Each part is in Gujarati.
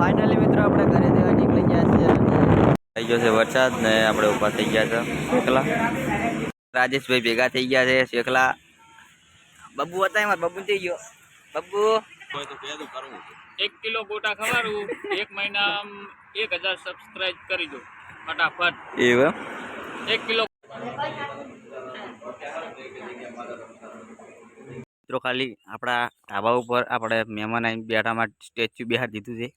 ફાઇનલી મિત્રો આપણે ઘરે દેવા નીકળી ગયા છીએ થઈ ગયો છે વરસાદ ને આપણે ઉભા થઈ ગયા છે શેખલા રાજેશભાઈ ભેગા થઈ ગયા છે શેખલા બબ્બુ હતા એમાં બબ્બુ થઈ ગયો બબ્બુ 1 કિલો ગોટા ખવારું 1 મહિના 1000 સબસ્ક્રાઇબ કરી દો ફટાફટ એવું 1 કિલો મિત્રો ખાલી આપણા ઢાબા ઉપર આપણે મહેમાન આવીને બેઠા માટે સ્ટેચ્યુ બહાર દીધું છે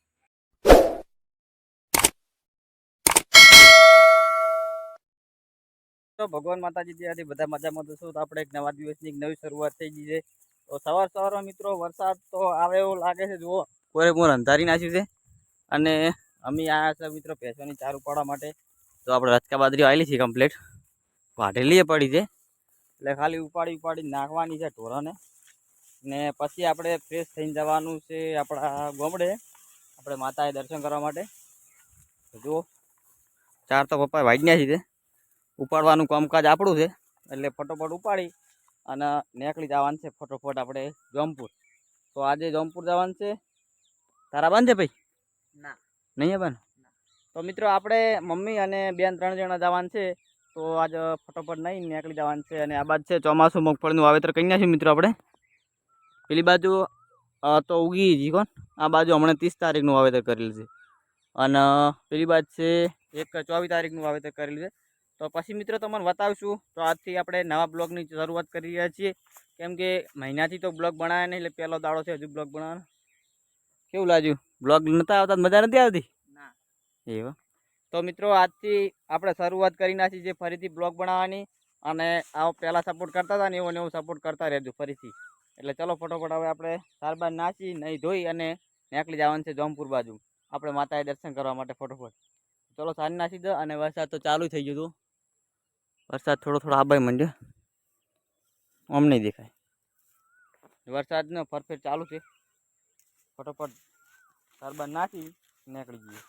તો ભગવાન માતાજી ત્યાંથી બધા મજામાં દોસ્તો તો આપણે એક નવા દિવસની એક નવી શરૂઆત થઈ ગઈ છે તો સવારમાં મિત્રો વરસાદ તો આવે એવું લાગે છે જુઓ પૂરેપૂર અંધારી નાખ્યું છે અને અમે આવ્યા છે મિત્રો ભેંસોની ચાર ઉપાડવા માટે તો આપણે રચકા બાજરી આવેલી છે કમ્પ્લીટ વાઢેલી પડી છે એટલે ખાલી ઉપાડી નાખવાની છે ઢોરાને ને પછી આપણે ફ્રેશ થઈને જવાનું છે આપણા ગામડે આપણે માતાએ દર્શન કરવા માટે જુઓ ચાર તો પપ્પા વાગ્યા છે ઉપાડવાનું કામકાજ આપણું છે એટલે ફટોફટ ઉપાડી અને નીકળી જવાનું છે ફટોફટ આપણે જોમપુર તો આજે જોમપુર જવાનું છે તારા બંધ છે ભાઈ ના નહીં બન તો મિત્રો આપણે મમ્મી અને બેન 3 જણા જવાનું છે તો આજ ફટોફટ નહીં નીકળી જવાનું છે અને આ બાજુ છે ચોમાસું મગફળીનું વાવેતર કરી નાખ્યું મિત્રો આપણે પેલી બાજુ તો ઉગી જી કોણ આ બાજુ હમણાં 30 તારીખનું વાવેતર કરેલું છે અને પેલી બાજુ છે 24 તારીખનું વાવેતર કરેલું છે તો પછી મિત્રો તમને બતાવીશું તો આજથી આપણે નવા બ્લોગની શરૂઆત કરી રહ્યા છીએ કેમ કે મહિનાથી તો બ્લોગ બનાવ્યા નહીં એટલે પહેલો દાડો છે હજુ બ્લોગ બનાવવાનો કેવું લાગ્યું બ્લોગ નતા આવતા મજા નથી આવતી ના એવું તો મિત્રો આજથી આપણે શરૂઆત કરી નાખી છે ફરીથી બ્લોગ બનાવવાની અને આવો પહેલાં સપોર્ટ કરતા હતા ને એવો ને એવું સપોર્ટ કરતા રહેજો ફરીથી એટલે ચલો ફટોફટ હવે આપણે ત્યારબાદ નાચી નહીં ધોઈ અને નીકળી જવાનું છે જોમપુર બાજુ આપણે માતાએ દર્શન કરવા માટે ફટોફટ ચલો સાંજ નાસી દો અને વરસાદ તો ચાલુ થઈ ગયું હતું વરસાદ થોડો આબાઈ માંડ્યો આમ નહીં દેખાય વરસાદનો પરફેક્ટ ચાલુ છે ફટોફટ ત્યારબાદ નાસી નીકળી જઈએ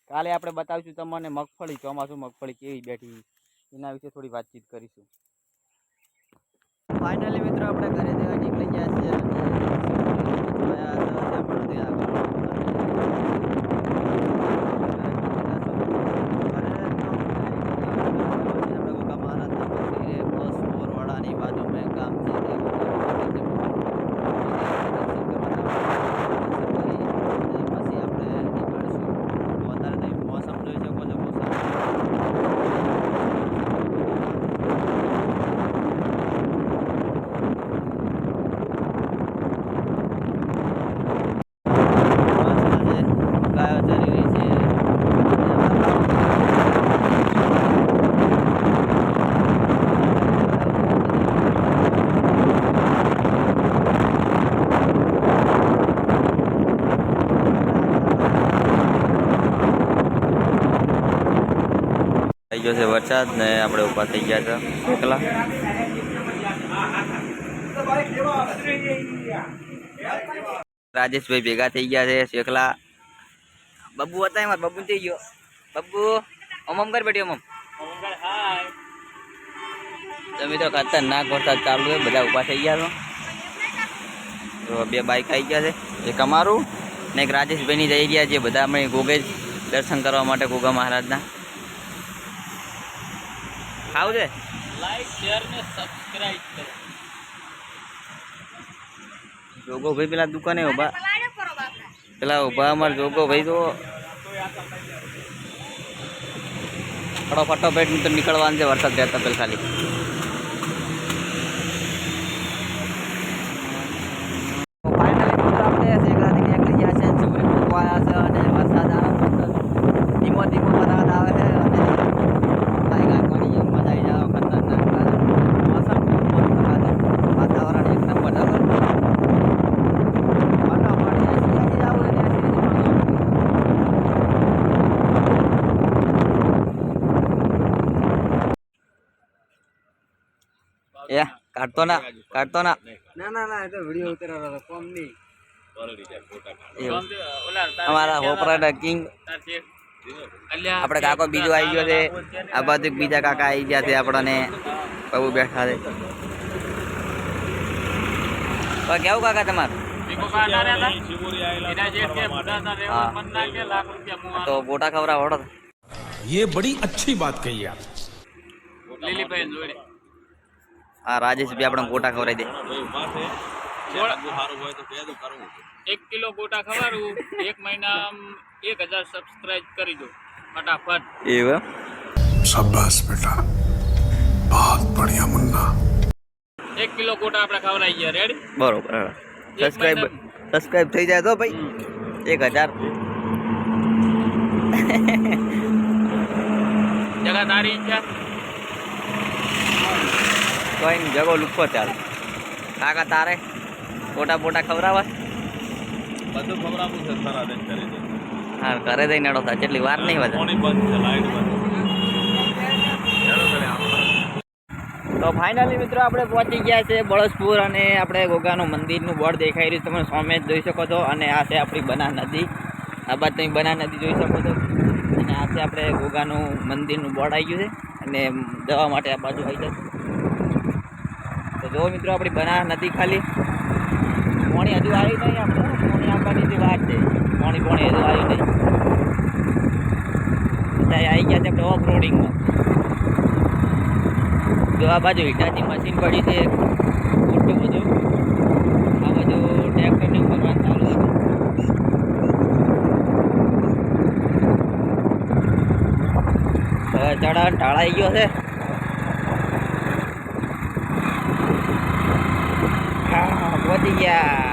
કાલે આપણે બતાવીશું તમને મગફળી ચોમાસું મગફળી કેવી બેઠી એના વિશે થોડી વાતચીત કરીશું ફાઇનલી મિત્રો આપણે ઘરે દેવા નીકળી ગયા છીએ થઈ ગયો છે વરસાદ ને આપણે ઊભા થઈ ગયા છે શેખલા રાજેશભાઈ ભેગા થઈ ગયા છે શેખલા બબ્બુ હતા એમાં બબ્બુ થઈ ગયો બબ્બુ ઓમમ કર બેટી ઓમમ તો મિત્રો ખતરનાક વરસાદ ચાલુ છે બધા ઊભા થઈ ગયા તો બે બાઈક આવી ગયા છે એક અમારું ને એક રાજેશભાઈની જઈ રહ્યા છે બધા અમે ગોગેજ દર્શન કરવા માટે ગોગા મહારાજના ખાવું છે લાઈક શેર ને સબસ્ક્રાઇબ કરો જોગો ભાઈ પેલા દુકાને ઉભા પેલા ઉભા અમારે જોગો ભાઈ તો ફટોફટ તો નીકળવાનું છે વરસાદ રહેતા પેલા ખાલી ધીમો ધીમો વરસાદ આવે છે વાતાવરણ એક નંબર કાઢતો ના ના ના એ તો વિડીયો ઉતારવાનો કોમ નહીં અમારા હોપરા કિંગ આપણે કાકો બીજો આવી ગયો છે આ બાજુ બીજા કાકા આવી ગયા છે આપણને બહુ બેઠા છે કેવું કાકા તમારું કોકા ના રહેતા એના જે કે બુડાના રહેવા મન ના કે લાખ રૂપિયા તો મુઆ ગોટા ખવડાવો. ये बड़ी अच्छी बात कही आप. લીલીભાઈ જોડે હા, રાજેશ બી આપણે ગોટા ખવડાવી દે. 1 કિલો ગોટા ખવારું 1 મહિના 1000 સબસ્ક્રાઇબ કરી દો ફટાફટ. એવું शाबाश बेटा, बहुत बढ़िया मुन्ना. 1 કિલો ગોટા આપણે ખવડાવી ગયા. રેડી? બરોબર. એક સબસ્ક્રાઇબ થઈ જાય તો ભાઈ 1000. જગા તારી ઈચ્છા. કોઈ નહીં, જગો લુખો ચાલ. કાકા તારે ગોટા બોટા ખવડાવવા? બધું ખવડાવવું છે સર આદેશ કરી દે. હા, ઘરે જઈને અડો થાય જેટલી વાર નહીં વધે. પાણી બંધ છે, લાઈટ બંધ તો ફાઇનલી મિત્રો આપણે પહોંચી ગયા છે બળસપુર અને આપણે ગોગાનું મંદિરનું બોર્ડ દેખાઈ રહ્યું તમે સામે જ જોઈ શકો છો. અને આ છે આપણી બનાસ નદી. આ બાદ તમે બનાસ નદી જોઈ શકો છો. અને આ છે આપણે ગોગાનું મંદિરનું બોર્ડ આવી ગયું છે. અને જવા માટે આ બાજુ આવી જશે. તો જો મિત્રો આપણી બનાસ નદી ખાલી પાણી હજુ આવ્યું નહીં. આપણે પાણી આવવાની જે વાત છે પાણી હજુ આવ્યું નહીં. અત્યારે આવી ગયા છે આપણે ઓફ રોડિંગમાં. જો આ બાજુ હિટાચી મશીન પડી છે મોટું બધું. આ બાજુ ટ્રેક્ટરને ભરવાનું ચાલુ છે. હવે ચડા ઢાળાઈ ગયો છે. હા, પહોંચી ગયા.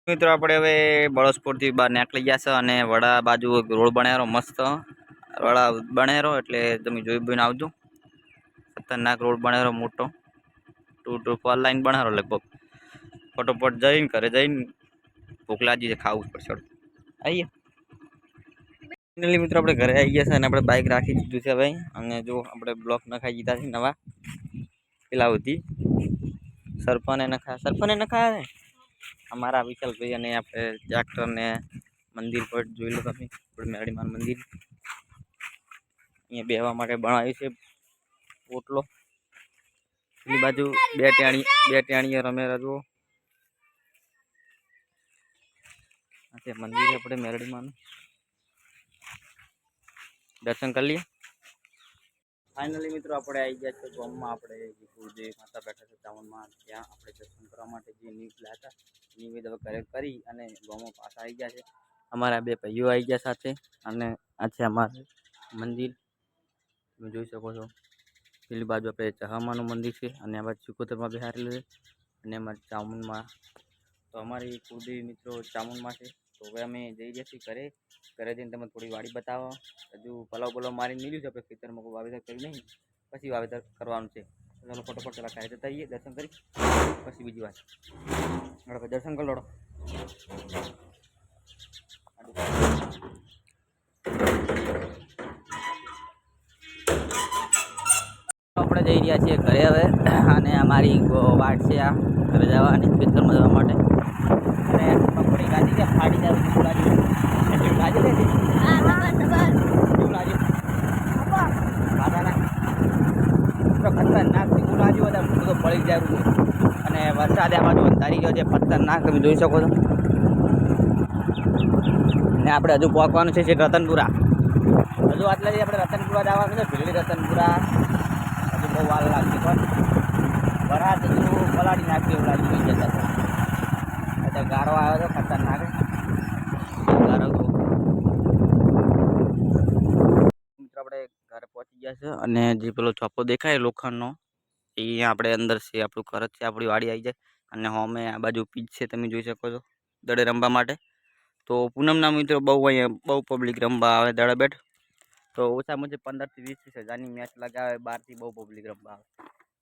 મિત્રો આપણે હવે બળસપુરથી બહાર નીકળી ગયા છે અને વડા બાજુ એક રોડ બનાવ્યો મસ્ત. વડા બનાવ્યો એટલે તમે જોઈ જોઈને આવજો. ખતરનાક રોડ બનાવ્યો મોટો. 2 to 4 લાઈન બનાવ્યો લગભગ. ફટોફટ જઈને ઘરે જઈને ભૂખ લાગી છે, ખાવું પડશે. આવીએ ફાઇનલી મિત્રો આપણે ઘરે આવી ગયા છે અને આપણે બાઇક રાખી દીધું છે ભાઈ. અને જો આપણે બ્લોક નખાઈ દીધા છે નવા પેલા સુધી. સરપને નખાયા છે અમારા વિશાલભાઈ. અને આપણે ટ્રેક્ટરને મંદિર પર જોઈ લો તમે. મેરડીમાનું મંદિર અહીંયા બેહવા માટે બનાવ્યું છે ઓટલો. પેલી બાજુ બે ટેણીઓ રમેલા જુઓ. આ છે મંદિર આપણે મેરડીમાનું. દર્શન કરી લઈએ. ફાઇનલી મિત્રો આપણે આવી ગયા છે ગામમાં. આપણે જે કુળદેવી માતા બેઠા છે ચાવણમાં ત્યાં આપણે દર્શન કરવા માટે જે નીકળ્યા હતા નિવેદ ઘરે કરી અને ગામમાં પાછા આવી ગયા છે. અમારા બે ભાઈઓ આવી ગયા સાથે. અને આ છે અમારું મંદિર તમે જોઈ શકો છો. પેલી બાજુ આપણે ચહામાનું મંદિર છે અને આ બાજુ ચિકોતરમાં બિહારેલું છે. અને અમારે ચામુંડમાં તો અમારી કુળદેવી મિત્રો ચામુંડમાં છે. તો હવે અમે જઈ રહ્યા છીએ ઘરે જઈને તમે થોડી વાડી બતાવો. હજુ પલાવ મારીને નીકળ્યું છે આપણે ખેતરમાં કોઈ વાવેતર કર્યું નહીં. પછી વાવેતર કરવાનું છે. ચાલો ફટોફટ પેલા ઘરે જતા આવીએ દર્શન કરી પછી બીજી વાત. આપણે દર્શન કરી લો. આપણે જઈ રહ્યા છીએ ઘરે હવે. અને અમારી વાટ છે આ ઘરે જવાની ખેતરમાં જવા માટે. અને પકોડી ગાજી કે ફાડી જાય એવું લાગ્યું. ગાજી લેતી કેવું લાગ્યું દાદાના ખતરનાક તીખું લાગ્યું. બધા બધું પડી જાય. અને વરસાદ આ બાજુ અંધારી ગયો છે ખતરનાક તમે જોઈ શકો છો. ને આપણે હજુ પહોંચવાનું છે રતનપુરા. હજુ આટલા આપણે રતનપુરા જવાનું છે. ભીલડી રતનપુરા હજુ બહુ વાર લાગશે પણ વરાત હજુ પલાળી નાખી એવું લાગી જતા હતા. અત્યારે ગારો આવ્યો હતો ખતરનાક ગારો. મિત્રો આપણે ઘરે પહોંચી ગયા છે અને જે પેલો ચોપો દેખાય લોખંડનો એ આપણે અંદર છે. આપણું ઘર જ છે. આપણી વાડી આવી જાય. અને હોમે આ બાજુ પીચ છે તમે જોઈ શકો છો દડે રમવા માટે. તો પૂનમના મિત્રો બહુ અહીંયા બહુ પબ્લિક રમવા આવે દડે બેઠ. તો ઓછામાં ઓછી 15 થી 20 હજારની મેચ લગાવે. બહારથી બહુ પબ્લિક રમવા આવે.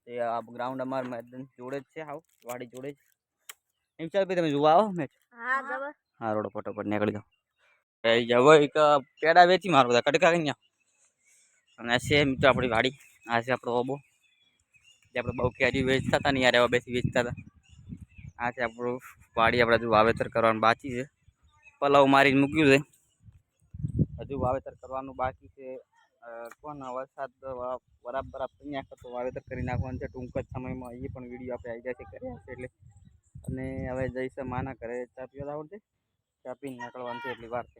એ આ ગ્રાઉન્ડ અમારા મેદાન જોડે જ છે. હાવ વાડી જોડે જ. એમ ચાલ ભાઈ તમે જોવા આવો મેચ? હા રોડો ફટોફટ નીકળી જાઓ. જવો એક પેડા વેચી મારો બધા કટકા કઈ અને આ છે મિત્રો આપણી વાડી. આ છે આપણો ઓબો જે આપણે બહુ કેરી વેચતા હતા ને યાર, એવા બેસી વેચતા હતા. આ છે આપણું વાડી. આપણે હજુ વાવેતર કરવાનું બાકી છે. પલાવ મારીને મૂક્યું છે, હજુ વાવેતર કરવાનું બાકી છે. કોણ વરસાદ બરાબર આપી નાખે તો વાવેતર કરી નાખવાનું છે ટૂંક જ સમયમાં. એ પણ વિડીયો આપણે આવી જશે કર્યા છે એટલે. અને હવે જઈશે માના ઘરે ચા પીવા આવડશે, ચા પીને નીકળવાનું છે એટલી વાર છે.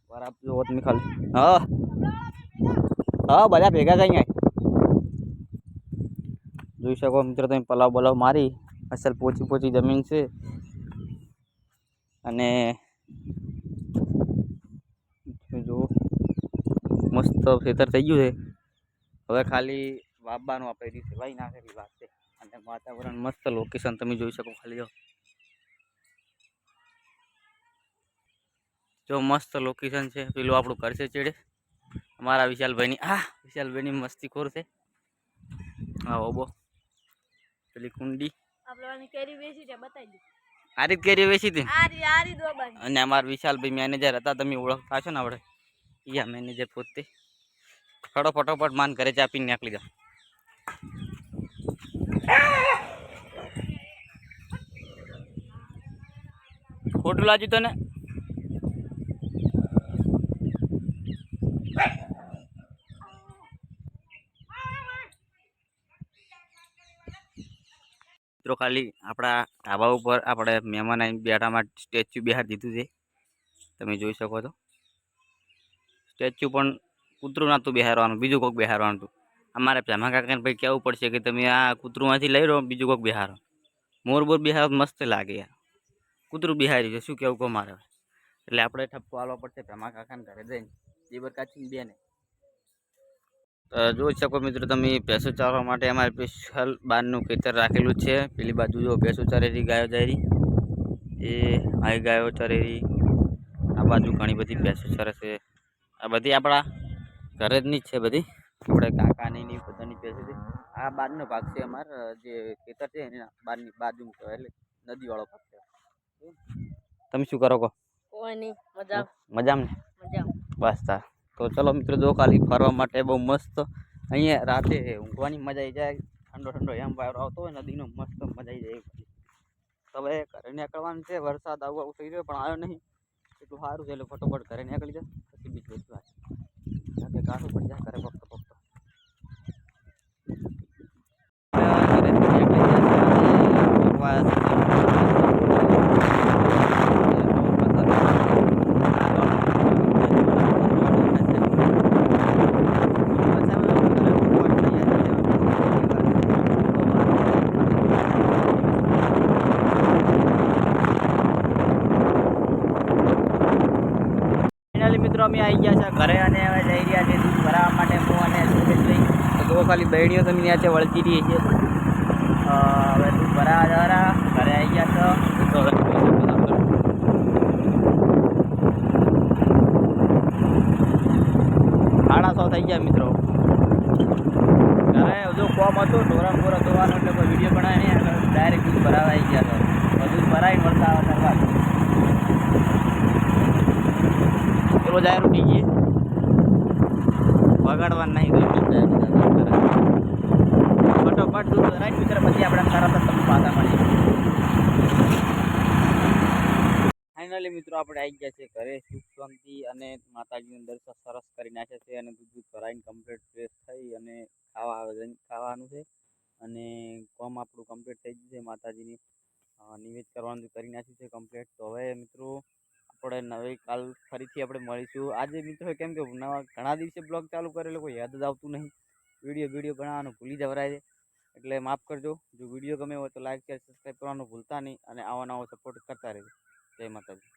બરાબર જો તમે ખાલી હા હા બધા ભેગા થઈ જાય. જોઈ શકો મિત્રો તમે પલાવ બલાવ મારી અસલ પોચી પોચી જમીન છે. અને જો મસ્ત ખેતર થઈ ગયું છે. હવે ખાલી વાવવાનું આપણે રીતે વાઈ નાખેલી વાત છે. અને વાતાવરણ મસ્ત લોકેશન તમે જોઈ શકો ખાલી જો મસ્ત લોકેશન છે. પેલું આપણું ઘર છે ચેડે અમારા વિશાલભાઈની. વિશાલભાઈની મસ્તીખોર છે. હા ઓબો પેલી કુંડી આ રીત કેરી વેચી હતી. અને અમારા વિશાલભાઈ મેનેજર હતા, તમે ઓળખતા છો ને આપણે. યા મેનેજર પોતે ખડો ફટોફટ માન ઘરે ચા પીને નીકળી જાઓ. ખોટું લાગ્યું તને? મિત્રો ખાલી આપણા ધાબા ઉપર આપણે મહેમાન આવીને બેઠા માટે સ્ટેચ્યુ બહાર દીધું છે, તમે જોઈ શકો છો. સ્ટેચ્યુ પણ કૂતરું નહોતું બેહારવાનું, બીજું કોઈક બેહારવાનું હતું. અમારે ભેમા કાકાને ભાઈ કહેવું પડશે કે તમે આ કૂતરુંમાંથી લઈ રહ્યો, બીજું કોઈક બેહારો. મોર બોર બેહારો મસ્ત લાગે યાર. કૂતરું બિહારી છે શું કેવું કહો મારે. એટલે આપણે ઠપકો આવવા પડશે ભેમા કાકાને ઘરે જઈને જીબર કાચીને બેને. જોઈ શકો મિત્રો તમે ભેંસો ચારવા માટે અમારે સ્પેશિયલ બારનું ખેતર રાખેલું છે. પેલી બાજુ જો ભેંસો ચરેલી, ગાયો ચારી, એ હાઈ ગાયો ચરેલી. આ બાજુ ઘણી બધી ભેંસો ચરે છે. આ બધી આપણા ઘરે જ ની જ છે બધી, આપણે કાકાની બધાની ભેંસો છે. આ બારનો ભાગ છે અમારા જે ખેતર છે એના બારની બાજુ એટલે નદીવાળો ભાગ છે. તમે શું કરો કહો? મજામાં ને? બસ તાર તો ચલો મિત્રો જો ખાલી ફરવા માટે બહુ મસ્ત અહીંયા રાતે ઊંઘવાની મજા આવી જાય. ઠંડો ઠંડો એમ વાયરો આવતો હોય નદીનો, મસ્ત મજા આવી જાય. હવે ઘરે નીકળવાનું છે. વરસાદ આવું આવું થઈ રહ્યો પણ આવ્યો નહીં. એટલું સારું છે એટલે ફટોફટ ઘરે નીકળી જાય પછી બીજ વેચવા કાઢું પડી જાય ઘરે પકતો પકતો. મિત્રો અમે આવી ગયા છે ઘરે અને હવે જઈ રહ્યા છે દૂધ ભરાવવા માટે. હું અને સુરેશભાઈ તો જો ખાલી બહેણીઓ તમે ત્યાં છે વળતી રહી છે. હવે દૂધ ભરાવા જવાના ઘરે આવી ગયા છો. 6:30 થઈ ગયા મિત્રો. ઘરે હજુ કોમ હતું ઢોરા બોરા ધોવાનું એટલે કોઈ વિડીયો બનાવે નહીં. ડાયરેક્ટ દૂધ ભરાવા આવી ગયા છો. દૂધ ભરાવી મળતા આવે ત્યારબાદ ચલો જાય રૂટી ગઈ વગાડવા નહીં ફટોફટ દૂધ ભરાય મિત્ર પછી આપણે તરત જ તમે પાછા મળીએ. ફાઇનલી મિત્રો આપણે આવી ગયા છે ઘરે સુખ શાંતિ અને માતાજીનું દર્શન સરસ કરી નાખ્યા છે. અને દૂધ ભરાઈને કમ્પ્લીટ ફ્રેશ થઈ અને ખાવાનું છે. અને કોમ આપણું કમ્પ્લીટ થઈ ગયું છે. માતાજીની નિવેદ કરવાનું કરી નાખ્યું છે કમ્પ્લીટ. તો હવે મિત્રો આપણે નવી કાલ ફરીથી આપણે મળીશું. આજે મિત્રો કેમ કે નવા ઘણા દિવસે બ્લોગ ચાલુ કરેલો કોઈ યાદ જ આવતું નહીં. વિડીયો બનાવવાનું ભૂલી જવરાય છે એટલે માફ કરજો. જો વિડીયો ગમે હોય તો લાઈક શેર સબસ્ક્રાઈબ કરવાનું ભૂલતા નહીં અને આવો નવો સપોર્ટ કરતા રહેજો. જય માતાજી.